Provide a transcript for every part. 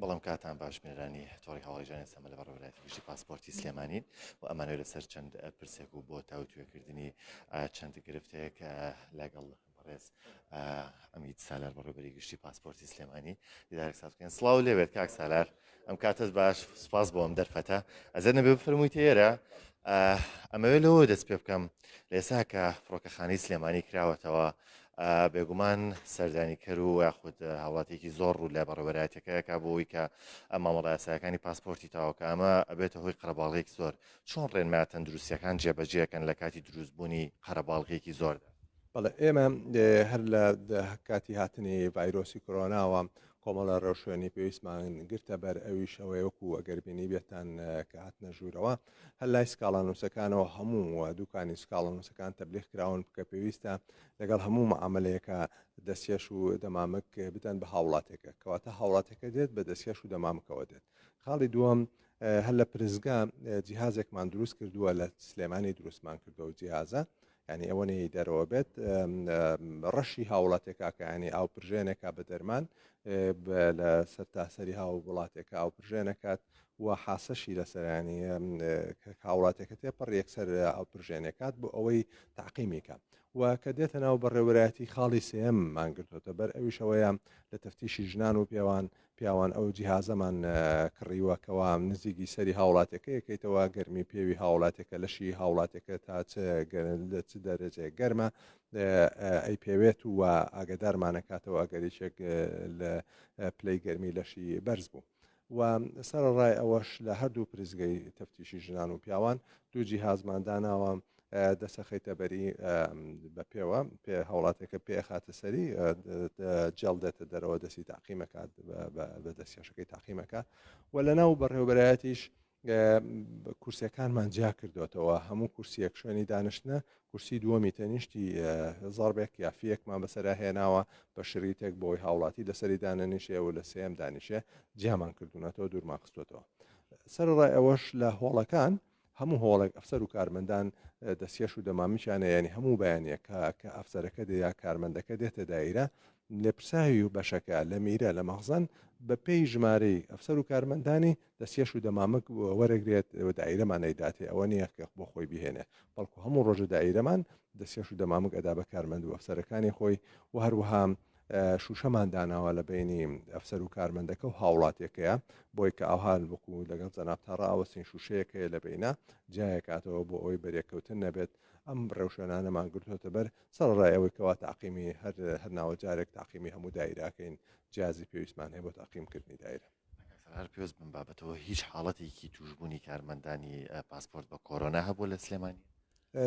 بەڵام کاتان باش میێرانی تۆڕی هەواڵیژانی سەمە لە بەڕێوەلایەتی گشتی پاسپۆرتی سلێمانین و ئەمانەوە لەسەر چەند پرسێک و بۆ تاوتوێکردنی چەند گرفتەیەک لەگەڵ بەڕێز ئەمید سالار بەڕێوەبەری گشتی پاسپۆرتی سلێمانی دیدارێک ساکەن سڵاو لێوێت کاک سالار ئەم کاتت باش سپاس بۆ ئەم دەرفەتە ئەزە نەبێ بفرموویت ئێرە ئەمەوێت لەوە دەست پێ بکەم لێسا کە فڕۆکەخانەی سلێمانی کراوەتەوە بێگومان سەردانیکەر و یاخود هاوڵاتێکی زۆر ڕوو لە بەڕێوەبەراتەکەیەکە بۆەوەی کە ئەم مامەڵایەسایەکانی پاسپۆرتی تاوەکە ئەمە ئەبێتە هۆی قەرەباڵغێکی زۆر چۆن ڕێنما تەندروستیەکان جێبەجێەکەن لە کاتی دروستبوونی قەرەباڵغێکی زۆردا. بەڵێ ئێمە هەر لە کاتی هاتنی ڤایرۆسی کۆرۆناوە کۆمەڵە ڕێوشێنی پێویستمان گرتە بەر ئەویش ئەوەیە وەکو ئەگەربینی بێتان کە هاتنە ژوورەوە هەر لای سکاڵانوسەکانەوە هەموو دوکانی سکاڵانوسەکان تەبلیغ کراون کە پێویستە لەگەڵ هەموو مەعاملەیەکە دەستێش و دەمامک بدەن بە هاوڵاتێکە کەواتە هاوڵاتەکە دێت بە دەستێش و دەمامکەوە دێت. خاڵی دووەم هەر لە پرزگا جیهازێکمان دروست کردووە لە سلێمانی دروستمان کردەوە جیهازە ینی ئەوەی دەرەوە بێت ڕەشی هاوڵاتێکا کە ینی ئاو پرژێنێکا بە دەرمان لە سەر تاسەری هاو وڵاتێکە ئاو پرژێنەکات و حاسەشی لەسەرانی هاوڵاتێکە تێپەڕ یەکسەر ئەو پرژێنێکات بۆ ئەوەی تعقیمیکە و کە دێتە ناو بەڕێوەرایەتی خاڵی سێم مانگرتوتە بەر ئەویشەوەیە لە تەفتیشی ژنان و پیاوان ئەو جیهازەمان کڕیوەکەوە نزیکی سەری هاوڵاتەکە یەکەیتەوە گەرمی پێوی هاوڵاتێکە لەشی هاوڵاتەکە تا چ دەرەجێ گەرمە ئەی پێوێت و ئاگدارمانەکاتەوە ئەگەریچێک لە پلەی گەرمی لەشی بەرز بوو. و سەرڕای ئەوەش لە هەردوو پرزگەی تەفتیشی ژنان و پیاوان دوو جیهازمانداناوە دەسەخەیتە بەری بە پێوە پێ هاوڵاتێکە پێخاتە سەری جەڵ دێتە دەرەوە دەستی تاقیمەکات بە دەستێشەکەی تاقیمەکە و لە ناو بەڕێوەبەرایەتیش کورسەکانمان جیا کردوێتەوە هەموو کورسیەک شوێنی دانیشتە کورسی دووەمی تەنیشتی زاربێک یافیەکمان بەسەرا هێناوە بە شریتێک بۆی هاوڵاتی لەسەری دانەنیشێ و لە سێم دانیشێ جیامان کردوونەتەوە دوورمان خستوێتەوە. سەرڕای ئەوەش لە هۆڵەکان هەموو هۆڵێک ئەفسەر و کارمەندان دەستێش و دەمامیشانە ینی هەموو بەیانەکە کە ئەفسەرەکە دەیا کارمەندەکە دێتە دایرە لە پرساوی و بەشەکە لە میرە لە مەخزن بە پێی ژمارەی ئەفسەر و کارمەندانی دەستێش و دەمامک وەرەگرێت دایرەمانەیداتێ ئەوە نییە کە بۆ خۆی بهێنێ بەڵکو هەموو ڕۆژە دایرەمان دەستێش و دەمامک ئەدا بە کارمەند و ئەفسەرەکانی خۆی و هەروەها شوشەمان داناوە لە بینی ئەفسەر و کارمەندەکە و هاوڵاتێکەیە بۆی کە ئاوهال وەکو لەگەڵ جەنابتەڕە ئاوەستین شوشەیەکەیە لە بینە جایەکاتەوە بۆ ئەوی بەرێککەوتن نەبێت ئەم ڕێوشێنانەمان گرتوتە بەر سەرڕایەوەی کەوا تاقیمی هەر ناوە جارێک تاقیمی هەموو دایراکەین جیازی پێویستمان هەیە بۆ تاقیمکردنی دایرە. هەر پێوز بم بابەتەوە هیچ حاڵەتێکی توشببوونی کارمەندانی پاسپۆرت بە کۆرۆنا هەبوو لە سلێمانی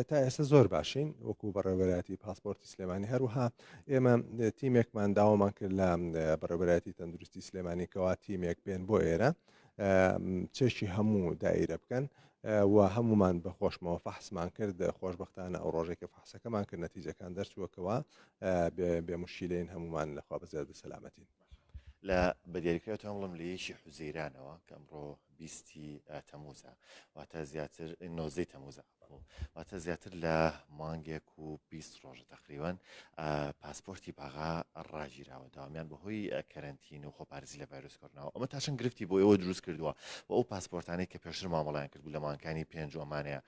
تا ئێستا زۆر باشین وەکو بەڕێوەبەراتی پاسپۆرتی سلێمانی هەروها ئێمە تیمێکمان داوامان کرد لە بەڕێوەبەراتی تەندروستی سلێمانیکەوە تیمێک بێن بۆ ئێرە چێشی هەموو دایرە بکەن و هەمومان بەخۆشمەوە فەحسمان کرد خۆشببختانە ئەو ڕۆژێکە فحسەکەمان کرد نەتیجەکان دەرچووەکەوە بێمشیلین هەمومان لەخوا بەزیاد سەلامەتین. لە بەدیاریکراوتان بڵم لە یەکی حوزەیرانەوە کە ئەمڕۆ 20 تەموزە واتە زیاتر نۆزەی تەموزە واتە زیاتر لە مانگێک و 20 ڕۆژە تقریبان پاسپۆرتی باغا ڕاگیراوە داوامیان بەهۆی کەرنتین و خۆپارێزی لە ڤایرۆسی کۆرۆناوە ئەمە تاشن گرفتی بۆ ئێوە دروست کردووە و ئەو پاسپۆرتانەی کە پێشتر مامەڵیان کردبوو لە مانکانی پێنج ئەمانەیە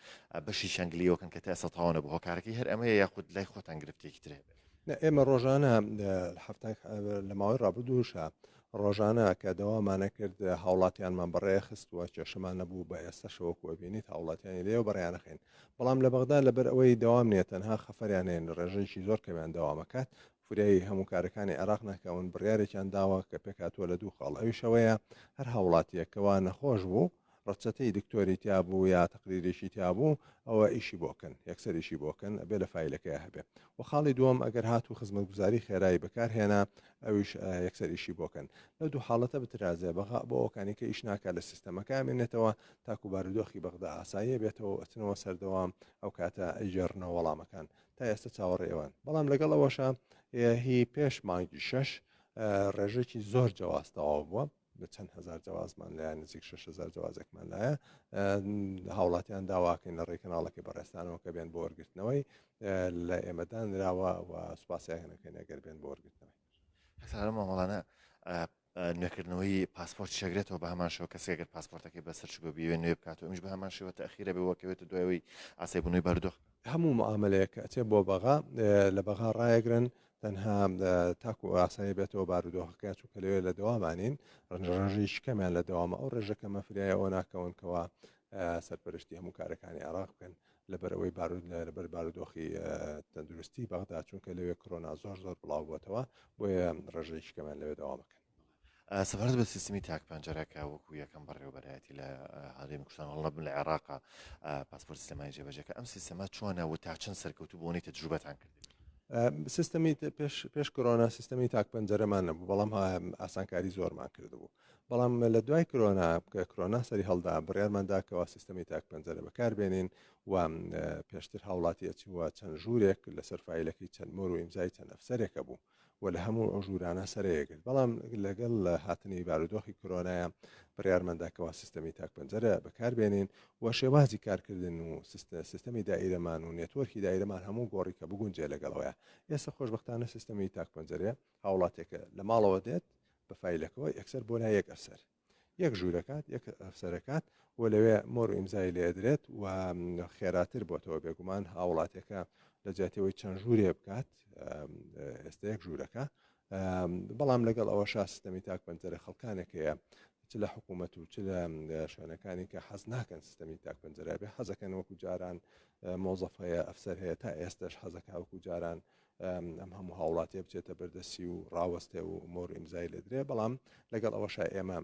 بەشی شەنگلیەوەکەن کە تا ئێستا تەواو نەبوو هۆکارەکەی هەر ئەمەیە یاخود لای خۆتان گرفتێکی ترێ ئێمە ڕۆژانە لە ماوەی ڕابردووشە ڕۆژانە کە دەوامانە کرد هاوڵاتیانمان بەڕێ خستووە کێشەمان نەبوو بە ئێستا شەوەکوە بینیت هاوڵاتیانی لێو بەڕیانەخین بەڵام لە بەغدا لەبەر ئەوەی دەوام نیە تەنها خەفەریانێن ڕێژەیەکی زۆر کەمیان دەوامەکات فوریایی هەموو کارەکانی عێراق ناکەون بڕیارێکیان داوە کە پێکاتوە لە دوو خاڵ ئەویشەوەیە هەر هاوڵاتیەکەوا نەخۆش بوو ڕەچەتەی دکتۆری تیابوو یا تقریریشی تیابوو ئەوە ئیشی بۆکەن یەکسەریشی بۆکەن ئەبێ لە فیلەکەی هەبێ و خاڵی دووەم ئەگەر هاتوو خزمەتگوزاری خێرایی بەکارهێنا ئەویش یەکسەریشی بۆکەن لەو دوو حاڵەتە بترازێ بەغا بۆ ئەوکانی کە ئیش ناکات لە سیستەمەکە مێنێتەوە تاکو بارودۆخی بەغدا ئاساییە بێتەوە ئەچنەوە سەردەوام ئەو کاتە ئەیجێڕنەوە وەڵامەکان تا ئێستا چاوەڕێ ئێوان بەڵام لەگەڵ ئەوەشە هی پێش مانگی 6 ڕێژێکی زۆر جیاوازتەواو بووە بە چەند هزار جوازمان لایە نزیک 6,000 جوازێکمان لایە هاوڵاتیان داواکەین لە ڕێکەناڵەکەی بەڕێستانەوە کە بێن بۆ وەرگرتنەوەی لە ئێمەدان راوە و سوپاسیاکەنەکەین ئەگەر بێن بۆ وەرگرتنەوەی مامەڵانە نوێکردنەوەی پاسپۆرت شەگرێتەوە بە هەمان شێوە کەسێکگەر پاسپۆرتەکەی بەسەر بێ نوێ بکاتەوە ئەمیش بە هەمان شێوە تەخیرە بێ وەکەوێتە دوایەوەی ئاسێبوونەوەی بەردۆخ هەموو معاملەیە کە ئەچێ بۆ بەغا لە بەغا ڕایەگرن تەنها تاکو ئاسایی بێتەوە بارودۆخەکە چووکە لەوێ لە دەوامانین ڕێژی شکەمیان لە دەوامە ئەو ڕێژەکە مەفریایە ئەوە ناکەونکەوە سەرپەرشتی هەموو کارەکانی عراق بکەن لەبەرەوەی لەبەر بارودۆخی تەندروستی بەغدا چونکە لەوێ کۆرۆنا زۆر بڵاو بووەتەوە بۆیە ڕێژەی شکەمیان لەوێ دەوامەکەن. سەبارەت بە سیستمی تاک پەنجەرەکە وەکو یەکەم بەڕێوەبەرایەتی لە هەڵێمی کوردستان هەڵە لە عێراقا پاسپۆرت سلێمانی جێبەجەکە ئەم سیستەمە چۆنە و تا چەند سەرکەوتوو بۆنی تەجروبەتان کرد؟ سیستەمی پێش کۆرۆنا سیستەمی تاک پەنجەرەمان نەبوو بەڵام ئاسانکاری زۆرمان کردبوو بەڵام لە دوای کۆرۆنا کە کۆرۆنا سەری هەڵدا بڕیارمانداکەوە سیستەمی تاک پەنجەرە بەکاربێنین و پێشتر هاوڵاتیەتی وە چەند ژوورێک لەسەر فایلەکەی چەند مۆر و ئیمزای چەند ئەفسەرێکە بوو و لە هەموو ئەو ژوورانە سەرەیەگرت بەڵام لەگەڵ هاتنی بارودۆخی کۆرۆنایە بڕیارمەنداکەەوە سیستەمی تاک پەنجەرە بەکاربێنین و شێوازی کارکردن و سیستەمی دائیرەمان و نێتوەرکی دایرەمان هەموو گۆڕی کە بگونجێ لەگەڵەوەیە ئێستا خۆشبەختانە سیستەمی تاک پەنجەرە هاوڵاتێکە لە ماڵەوە دێت بە فایلەکەەوە یەکسەر بۆ لای یەک ئەفسەر یەک ژوورەکات یەک ئەفسەرەکات و لەوێ مۆر و ئیمزای لێدرێت و خێراتر بۆتەوە بێگومان هاوڵاتێکە لە جاتەوەی چەند ژوورێ بکات ئێستا یەک ژوورەکە بەڵام لەگەڵ ئەوەشا سیستەمی تاک پەنجەرە خەڵکانێکەیە چ لە حکوومەت و چ لە شوێنەکانی کە حەز ناکەن سیستەمی تاک پەنجەرە بێ حەزەکەن وەکو جاران مۆزەف هەیە ئەفسەر هەیە تا ئێستش حەزەکە وەکو جاران ئەم هەموو هاوڵاتێ بچێتە بەردەسی و ڕاوەستێ و مۆر ئیمزای لێدرێ بەڵام لەگەڵ ئەوەشا ئێمە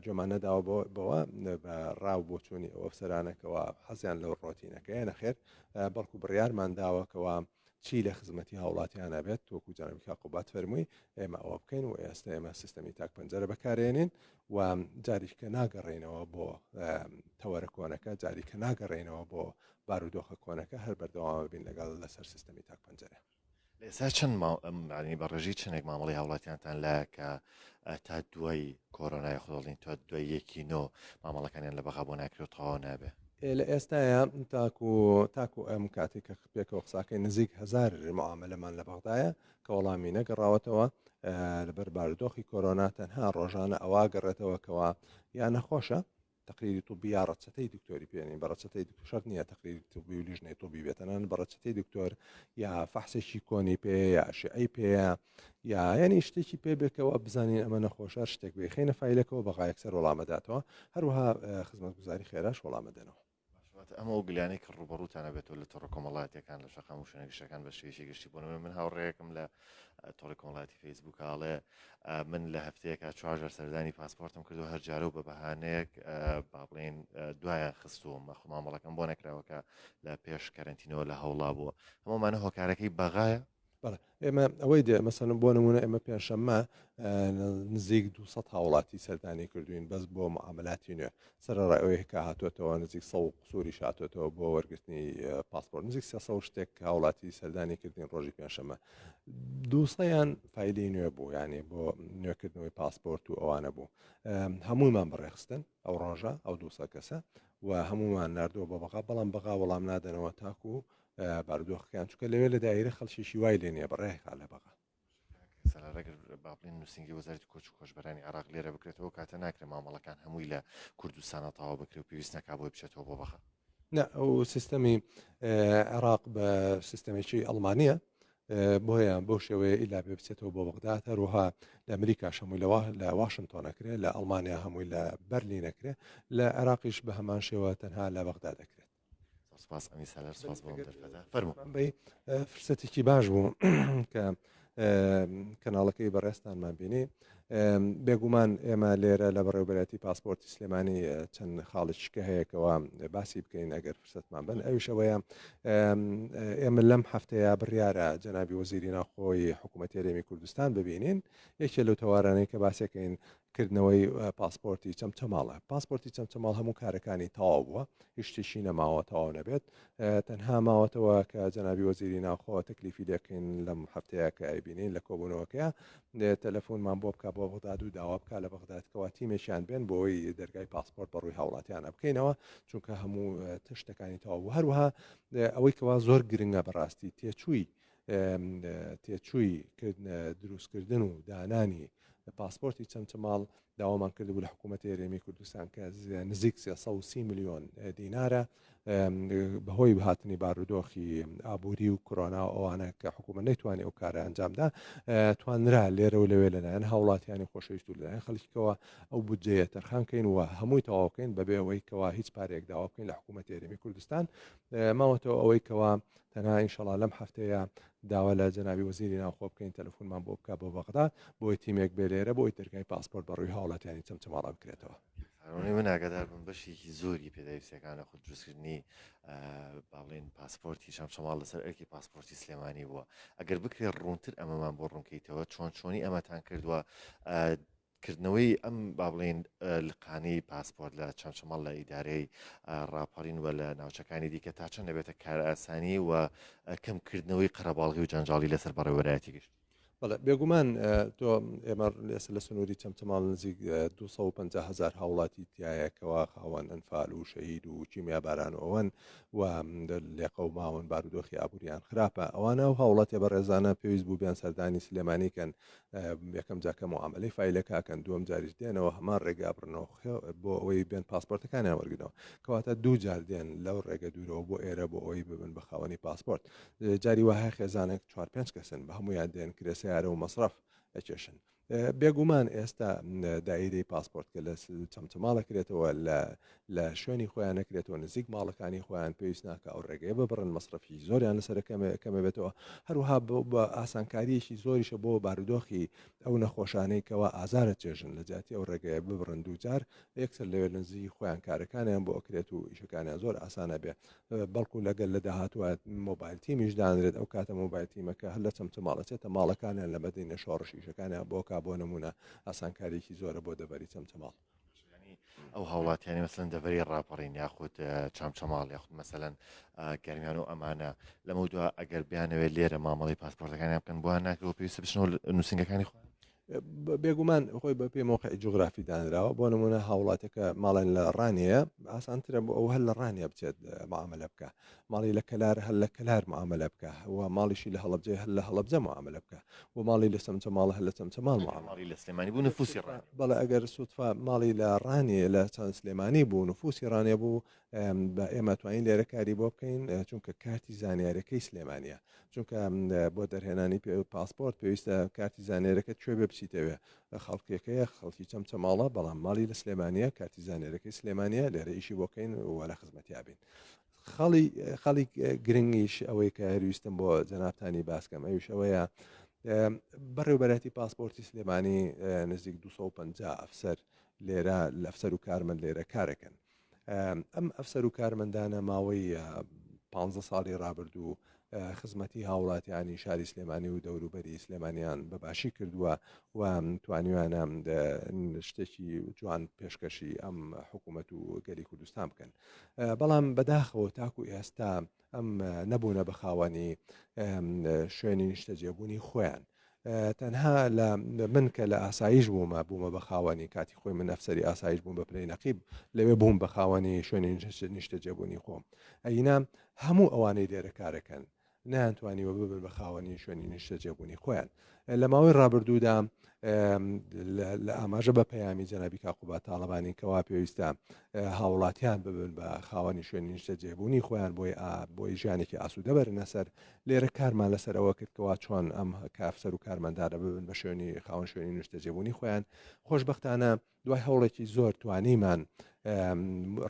جۆمان نەداوە بەوە بە ڕاو بۆ چوونی ئەو ئەفسەرانەکەەوە حەزیان لەو ڕۆتینەکەی نەخێر بەڵکو بڕیارمان داوەکەوە چی لە خزمەتی هاوڵاتیانە بێت تۆکو جانبی کاقوبات فەرمووی ئێمە ئەوە بکەین و ئێستا ئێمە سیستەمی تاک پەنجەرە بەکارێنین و جاریکە ناگەڕێنەوە بۆ تەوەرە کۆنەکە جاریکە ناگەڕێنەوە بۆ بارودۆخە کۆنەکە هەر بەردەوام بین لەگەڵ لەسەر سیستەمی تاک پەنجەرە. ئێستا چەند بە ڕێژی چنێک مامەڵی هاوڵاتیانتان لایە کە تا دوای کۆرۆنای خۆڵین تا دوای یەکی نۆ مامەڵەکانیان لە بەغا بۆ ناکرێت تەواو نابێ لە ئێستاە تاکو ئەم کاتێک کە پێکەوە قساکەی نزیک 1000 معاملەمان لە بەغدایە کە وەڵامی نەگەڕاوەتەوە لەبەر بارودۆخی کۆرۆنا تەنها ڕۆژانە ئەوا گەڕێتەوەکەوە یان نەخۆشە تقریری طبی یا ڕەچەتەی دکتۆری پێێنین بەڕەچەتەی شەرت نییە تقریری طبی و لیژنەی طبی بێتەنان بەڕەچەتەی دکتۆر یا فەحسێکی کۆنی پێ یا ئەشعەی پێەیە یا ینی شتێکی پێ بێکەوە بزانین ئەمە نەخۆشە شتێک بێ خێنە فیلەکەەوە بەغا یەکسەر وەڵامەداتەوە هەروەها خزمەت گوزاری خێراش وەڵامەدەنەوە. ئەمە و گلانی کە ڕوبەڕوتانە بێتەوە لە تۆڕە کۆمەڵاتیەکان لە شەقام و شوێنەگەشتەکان بە شێشی گشتی بۆ من هاوڕێیەکم لە تۆڕی کۆمەڵاتی فەیسبووکاڵێ من لە هەفتەیەکە 4 سەردانی پاسپۆرتم کردو هەر جارە و بە بەهانەیەک با بڵێن دوایە خستوم مامەڵەکەم بۆ نەکراوەکە لە پێش کەرنتینەوە لە هەوڵا بووە هەمومانە هۆکارەکەی بەغایە بەڵێ ئێمە ئەوەی دێ مەسەن بۆ نمونە ئێمە پێنجشەممە نزیک 200 هاوڵاتی سەردانی کردوین بەس بۆ معاملاتی نوێ سەرڕایەوەی کە هاتوێتەوە نزیک 100 قسووری شاتێتەوە بۆ وەرگرتنی پاسپۆرت نزیک 300 شتێک هاوڵاتی سەردانی کردین ڕۆژی پێنجشەممە 200یان فیلی نوێ بوو ینی بۆ نوێکردنەوەی پاسپۆرت و ئەوانە بوو هەموویمان بەڕێخستن ئەو ڕۆژە ئەو 200 کەسە و هەمومان نردووە بە بەغا بەڵام بەغا وەڵام نادەنەوە تاکو و بارودۆخەکان چکە لەوێ لە دایرە خەڵکیشی وای لێ نیە بەڕێکا لە بەغا سەرڕێگر باڵین نووسنگی وەزارەتی کۆچ و کۆچبەرانی عراق لێرە بکرێتەوە کاتە ناکرێ مامەڵەکان هەمووی لە کوردستانە تەواو بکرێت و پێویست نەکا بۆی بچێتەوە بۆ بەغا نە ئەو سیستەمی عێراق بە سیستەمێکی ئەڵمانیە بۆیە بۆ شێوەیە ئیلا بێ بچێتەوە بۆ بەغداد هەروەها لە ئەمریکاش هەمووی لە واشنگتۆنەکرێت لە ئەڵمانیا هەمووی لە بەرلینەکرێت لە عێراقیش بە هەمان شێوە تەنها لە بەغدا دەکرێت. سپاس ئەمی سالار سپاس بۆ دەرفەدا فەرموو فرسەتێکی باش بوو کە کەناڵەکەی بەڕێستانمان بینی بێگومان ئێمە لێرە لە بەڕێوەبەرەتی پاسپۆرتی سلێمانی چەند خاڵشکە هەیەکەوە باسی بکەین ئەگەر فرسەتمان بن ئەویشەوەیە ئێمە لەم هەفتەیە بڕیارە جەنابی وەزیری ناوخۆی حکوومەتی هەرێمی کوردستان ببینین یەکێ لەو تەوارانەی کە باسەکەین کردنەوەی پاسپۆرتی چەمچەماڵە پاسپۆرتی چەمچەماڵ هەموو کارەکانی تەواو بووە هیچ شتێکی نەماوە تەواو نەبێت تەنها ماوەتەوە کە جەنابی وەزیری ناوخۆ تەکلیفی دەکەین لەم هەفتەیە کە ئەیبینین لە کۆبوونەوەکەیە تەلەفۆنمان بۆ بکە بۆ بەغداد و داوا بکە لە بەغدادکەوە تیمێکیان بێن بۆی دەرگای پاسپۆرت بەڕووی هاوڵاتیانە بکەینەوە چونکە هەموو تشتەکانی تەواو بوو هەروەها ئەوەی کەوا زۆر گرنگە بەڕاستی تێچووی دروستکردن و دانانی پاسپۆرتی چەمچەماڵ داوامان کردبوو لە حکوومەتی هەرێمی کوردستان کە نزیک 330 میلیۆن دینارە بەهۆی هاتنی بارودۆخی ئابووری و کۆرۆنا و ئەوانە کە حکوومەت نەیتوانێت ئەو کارە ئەنجامدا توانرا لێرە و لەوێ لەلایەن هاوڵاتیانی خۆشەویست و لەلایەن خەڵکیەوە ئەو بودجەیە تەرخانکەین و هەمووی تەواوکەین بەبێ ئەوەی کەوا هیچ پارێک داوا بکەین لە حکوومەتی هەرێمی کوردستان ماوەتەوە ئەوەی کەوا تەنها ئینشەڵا لەم هەفتەیە داوا لە جەنابی وەزیری ناوخۆ بکەین تەلەفۆنمان بۆ بکە بۆ بەغدا بۆی تیمێک بێ لێرە بۆی دەرگای پاسپۆرت بەڕووی هاوڵاتیانی چەمچەماڵە بکرێتەوە. من ئاگادار بم بەشێکی زۆری پێداویستەکانە خود دروستکردنی باڵێن پاسپۆرتی شەمشەماڵ لەسەر ئەرکی پاسپۆرتی سلێمانی بووە ئەگەر بکرێت ڕوونتر ئەمەمان بۆ ڕوونکەیتەوە چۆنی ئەمەتان کردووە کردنەوەی ئەم با بڵێن لقانەی پاسپۆرت لە چەمچەماڵ لە ئیدارەی ڕاپەڕین وە لە ناوچەکانی دیکە تا چەند دەبێتە کار ئاسانی و کەمکردنەوەی قەرەباڵغی و جەنجاڵی لەسەر بەڕێوەبەرایەتی گەشت. بەڵێ بێگومان تۆ ئێمە لێسە لە سنووری چەمچەماڵ نزیک 250,000 هاوڵاتی تایەکەوە خاوەن ئەنفال و شەهید و کیمیا باران و ئەوەن و لێقە و ماون بارودۆخی ئابووریان خراپە ئەوانە و هاوڵاتی بە ڕێزانە پێویست بوو بیان سەردانی سلێمانیکەن یەکەم جاکە معاملەی فیلەکەکەن دووەم جاریش دێنەوە هەمان ڕێگا بڕنەوە بۆ ئەوەی بێن پاسپۆرتەکانیان وەرگنەوە کەواتە دوو جار دێن لەو ڕێگە دوورەوە بۆ ئێرە بۆ ئەوەی ببن بە خاوەنی پاسپۆرت جاری وایە خێزانێک 4-5 کەسن بە هەمویان دێن کرێسیارە و مەصرف ئەکێشن بێگومان ئێستا دایرەی پاسپۆرت کە لە چەمچەماڵەکرێتەوە لە شوێنی خۆیان نەکرێتەوە نزیک ماڵەکانی خۆیان پێویست ناکە ئەو ڕێگەیە ببڕن مەصرفی زۆریان لەسەر کەمە بێتەوە هەروها بە ئاسانکاریەکی زۆریشە بۆ بارودۆخی ئەو نەخۆشانەی کەەوە ئازارە چێژن لە جاتی ئەو ڕێگەیە ببڕن دووجار یەکسەر لەوێ نزیک خۆیان کارەکانیان بۆ ئەکرێت و ئیشەکانیان زۆر ئاسانە بێ بەڵکو لەگەل لە داهاتوە مۆبایل تیمیش دانرێت ئەو کاتە مۆبایل تیمەکە هەر لە چەمچەماڵەچێتە ماڵەکانیان لە بەدەینە شۆڕشیشەکانیان بۆ نمونە ئاسانکاریی زۆرە بۆ دەبەری چەمچەماڵ ئەو هاوڵاتیانی مەسەن دەبەری ڕاپەڕین یاخود چامچەماڵ یاخود مەسەلەن گەرمیان و ئەمانە لەمە دووە ئەگەر بیانەوێت لێرە مامەڵی پاسپۆرتەکانیان بکەن بۆیان ناکەەوە پێویستە بچنەوە نووسنگەکانی خۆ بێگومان خۆی بە پێی مۆقع جوغرافی دانراوە بۆ نمونە هاوڵاتەکە ماڵێن لە ڕانیە ئاسانترە بۆ ئەو هەر لە ڕانیە بچێت معاملە بکە ماڵی لە کەلار هەر لە کەلار معاملە بکە و ماڵیشی لە هەڵەبجێ هەر لە هەڵەبجە معاملە بکە و ماڵی لە چەمچەماڵ هەر لە چەمچەماڵ ماڵی لە سلێمانی بوو نفوسی ڕان بەڵێ ئەگەر سوودفا ماڵی لە ڕانیە لە چەند سلێمانی بوو نفوسی ڕانێ بوو بە ئێمە توانین لێرە کاری بۆ بکەین چونکە کارتی زانیارەکەی سلێمانیە چونکە بۆ دەرهێنانی پاسپۆرت پێویستە کارتی زانێرەکە کوێ بێ بچیتەوێ خەڵکێکەیە خەڵکی چەمچەماڵە بەڵام ماڵی لە سلێمانیە کارتی زانێرەکەی سلێمانیە لێرە ئیشی بۆکەین و لە خزمەتیابین خەڵی گرنگیش ئەوەی کە هەرویستم بۆ جەنابتانی باسکەم ئەوش ئەوەیە بەڕێوبەتی پاسپۆرتی سلێمانی نزیک 250 ئەفسەر لێرە لەفسەر و کارمەند لێرە کارەکەن ئەم ئەفسەر و کارمەندانە ماوەی 15 ساڵی ڕابردوو خزمەتی هاوڵاتیانی شاری سلێمانی و دەوروبەری سلێمانیان بەباشی کردووە و توانیوانە شتێکی جوان پێشکەشی ئەم حکوومەت و گەری کوردستان بکەن بەڵام بەداخەوە تاکو ئێستا ئەم نەبوونە بەخاوەنی شوێنی نیشتەجێبوونی خۆیان تەنها لە من کە لە ئاسایش بوومە بەخاوەنی کاتی خۆی من ئەفسەری ئاسایش بووم بە پلەی نەقیب لەوێ بووم بەخاوەنی شوێنی نیشتەجێبوونی خۆم ئەینا هەموو ئەوانەی لێرە کارەکەن نانتوانیوە ببن بە خاوەنی شوێنی نیشتەجێبوونی خۆیان لە ماوەی ڕابردوودا لە ئاماژە بە پەیامی جەنابی کاقوبات تاڵەبانی کەوا پێویستە هاوڵاتیان ببن بە خاوەنی شوێنی نیشتەجێبوونی خۆیان بۆی ژیانێکی ئاسوودە بەرنە سەر لێرە کارمان لەسەرەوە کردکەوە چۆن ئەم کافسەر و کارمەندانە ببن بە شوێنی خاوەن شوێنی نیشتەجێبوونی خۆیان خۆشبەختانە دوای هەوڵێکی زۆر توانیمان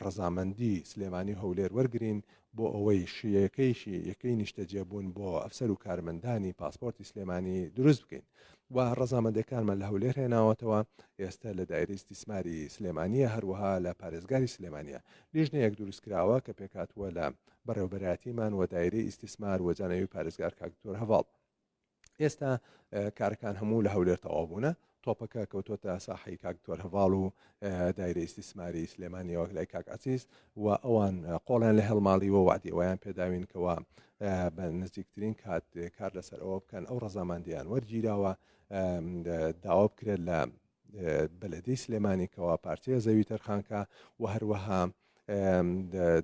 ڕەزامەندی سلێمانی هەولێر وەرگرین بۆ ئەوەی یەکەی نیشتەجێبوون بۆ ئەفسەر و کارمەندانی پاسپۆرتی سلێمانی دروست بکەین و ڕەزامەندەکانمان لە هەولێر هێناوەتەوە ئێستا لە دایرەی ئیستیسماری سلێمانیە هەروەها لە پارێزگاری سلێمانیە لیژنەیەک دروستکراوە کە پێکاتوە لە بەڕێوەبەرایەتیمان و دایرەی ئیستیسمار و جانەوی پارێزگار کاکتۆر هەواڵ ئێستا کارەکان هەموو لە هەولێر تەواو تۆپەکە کەوتۆتە ساحەی کاکتۆر هەواڵ و دایرە ئیستیسماری سلێمانیەوە لای کاک عەزیز و ئەوان قۆڵیان لە هەڵماڵی و وعدی ئەویان پێداوین کەوە بە نزیکترین کات کار لەسەر ئەوە بکەن ئەو ڕەزامەندیان وەرگیراوە داوا بکرێت لە بەلەدەی سلێمانی کەوا پارچەیە زەوی تەرخانکە و هەروەها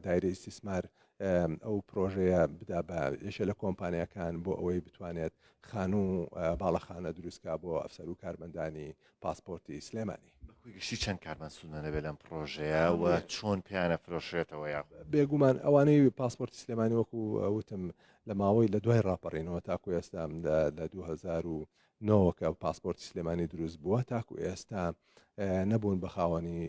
دایرە ئیستیسمار ئەو پرۆژەیە بدا بە یەشە لە کۆمپانیەکان بۆ ئەوەی بتوانێت خان و باڵەخانە دروستکە بۆ ئەفسەر و کارمەندانی پاسپۆرتی سلێمانی. گشتی چەند کارمان سوودە لەبێت لەم پرۆژەیە و چۆن پیانە فرۆشێتەوە یا بێگومان ئەوانەی پاسپۆرتی سلێمانی وەکو وتم لە ماوەی لە دوای ڕاپەڕینەوە تاکو ئێستا لە 2009کە پاسپۆرتی سلێمانی دروست بووە تاکو ئێستا نەبوون بە خاوەنی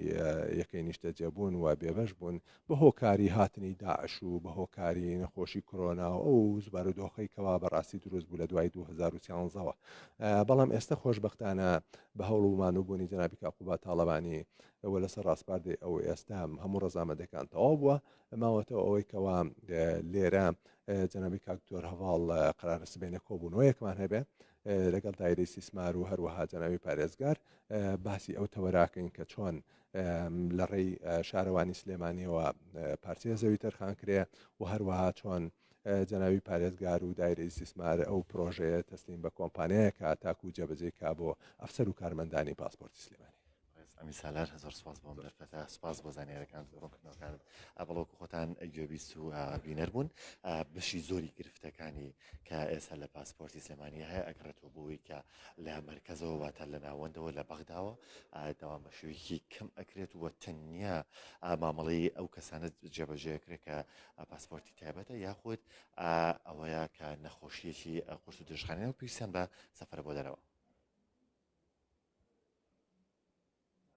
یەکەی نیشتە جێبوون و بێبەش بوون بە هۆکاری هاتنی داعش و بە هۆکاری نەخۆشی کۆرۆنا و ئەو زوبار و دۆخەیەوە بەڕاستی دروست بوو لە دوای 2013ەوە بەڵام ئێستا خۆشببختانە بە هەوڵ و مانوبوونی جنابی کاقوبا تاڵەبانی ئەوە لەسەر ڕاستپاردی ئەو ئێستا هەموو ڕەزامەندەکان تەواو بووە ماوەتەوە ئەوەی کەوا لێرە جەنابی کاکتۆر هەواڵ قرارە سبێنە کۆبوونەوەیەکمان هەبێ لەگەڵ دایرەی سیسمار و هەروەها جەناوی پارێزگار باسی ئەو تەوەراکەین کە چۆن لە ڕێی شارەوانی سلێمانیەوە پارچەیە زەوی تەرخان کرێ و هەروەها چۆن جەناوی پارێزگار و دایرەی سیسمار ئەو پرۆژەیە تەسلیم بە کۆمپانیایەکە تاکو و جێبەجێکا بۆ ئەفسەر و کارمەندانی پاسپۆرتی سلێمانی. ئەمی سالار هزار سپاس بۆم دەرفەتە سپاس بۆ زانیارەکان ڕوونکردنەوەکانت بەڵۆکو خۆتان گوێبیست و بینەر بوون بەشی زۆری گرفتەکانی کە ئێستا لە پاسپۆرتی سلێمانی هەیە ئەگرێتەوە بۆەوەی کە لە مرکزەوە واتە لە ناوەندەوە لە بەغداوە داوامەشویکی کەم ئەکرێت وە تەنیا مامەڵی ئەو کەسانت جێبەجێکرێت کە پاسپۆرتی تایبەتە یاخود ئەوەیە کە نەخۆشیەکی قورس و درێژخانەوە پێویستیان بە سەفەر بۆ دەرەوە.